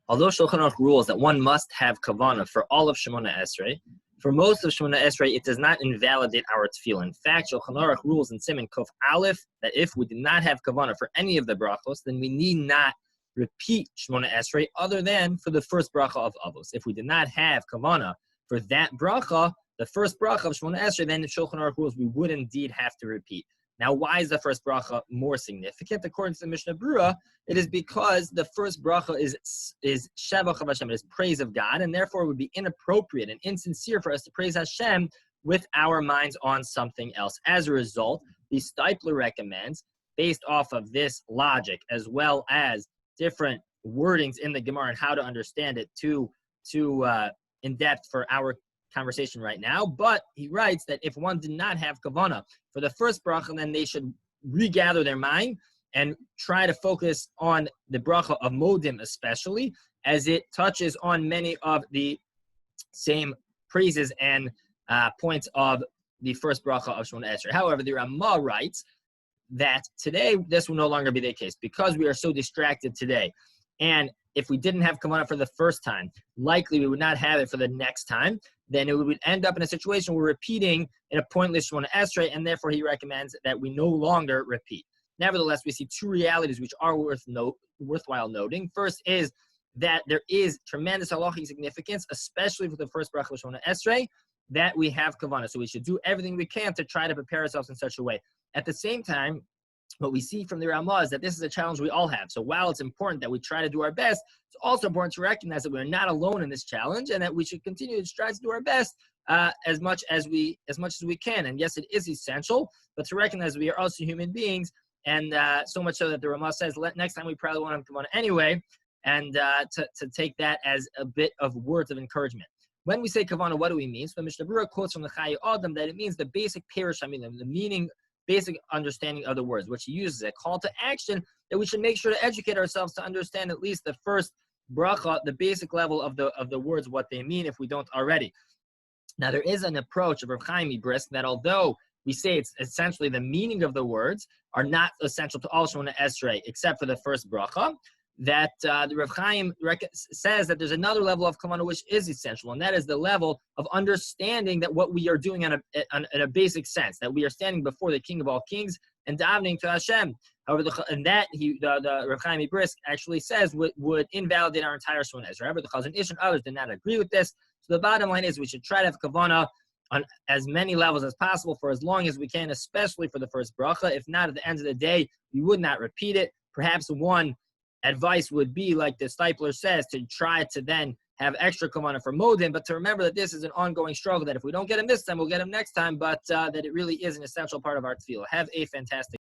Although Shulchan Aruch rules that one must have Kavanah for all of Shemoneh Esrei, for most of Shemoneh Esrei, it does not invalidate our tefillah. In fact, Shulchan Aruch rules in Siman Kuf Aleph that if we did not have Kavanah for any of the brachos, then we need not repeat Shemoneh Esrei other than for the first bracha of Avos. If we did not have Kavanah for that bracha, the first bracha of Shemoneh Esrei, then in Shulchan Aruch rules we would indeed have to repeat. Now, why is the first bracha more significant? According to the Mishnah Berurah, it is because the first bracha is Shevach of Hashem, it is praise of God, and therefore it would be inappropriate and insincere for us to praise Hashem with our minds on something else. As a result, the Steipler recommends, based off of this logic, as well as different wordings in the Gemara and how to understand it too in depth for our conversation right now, but he writes that if one did not have Kavanah for the first bracha, then they should regather their mind and try to focus on the bracha of Modim especially, as it touches on many of the same praises and points of the first bracha of Shemoneh Esrei. However, the Ramah writes that today this will no longer be the case because we are so distracted today. And if we didn't have Kavanah for the first time, likely we would not have it for the next time. Then it would end up in a situation where we're repeating in a pointless Shemoneh Esrei, and therefore he recommends that we no longer repeat. Nevertheless, we see two realities which are worthwhile noting. First is that there is tremendous halachic significance, especially for the first bracha of Shemoneh Esrei, that we have Kavanah. So we should do everything we can to try to prepare ourselves in such a way. At the same time, what we see from the Ramah is that this is a challenge we all have. So while it's important that we try to do our best, it's also important to recognize that we're not alone in this challenge and that we should continue to try to do our best as much as we can. And yes, it is essential, but to recognize we are also human beings, and so much so that the Ramah says next time we probably won't have Kavanah anyway, and to take that as a bit of words of encouragement. When we say Kavanah, what do we mean? So the Mishnah Berurah quotes from the Chayei Adam that it means the basic Perush Hamilim, the meaning, basic understanding of the words, which he uses a call to action that we should make sure to educate ourselves to understand at least the first bracha, the basic level of the words, what they mean, if we don't already. Now, there is an approach of Rav Chaim Brisk that although we say it's essentially the meaning of the words are not essential to all Shemoneh Esrei except for the first bracha, that the Rav Chaim says that there's another level of Kavanah which is essential, and that is the level of understanding that what we are doing in a basic sense, that we are standing before the King of all Kings and davening to Hashem. However, the Rav Chaim Brisk actually says would invalidate our entire Shemoneh Esrei. However, the Chazon Ish and others did not agree with this. So the bottom line is we should try to have Kavanah on as many levels as possible for as long as we can, especially for the first bracha. If not, at the end of the day, we would not repeat it. Perhaps one advice would be, like the Steipler says, to try to then have extra Kavanah for Modim, but to remember that this is an ongoing struggle, that if we don't get him this time, we'll get him next time, but that it really is an essential part of our tefillah. Have a fantastic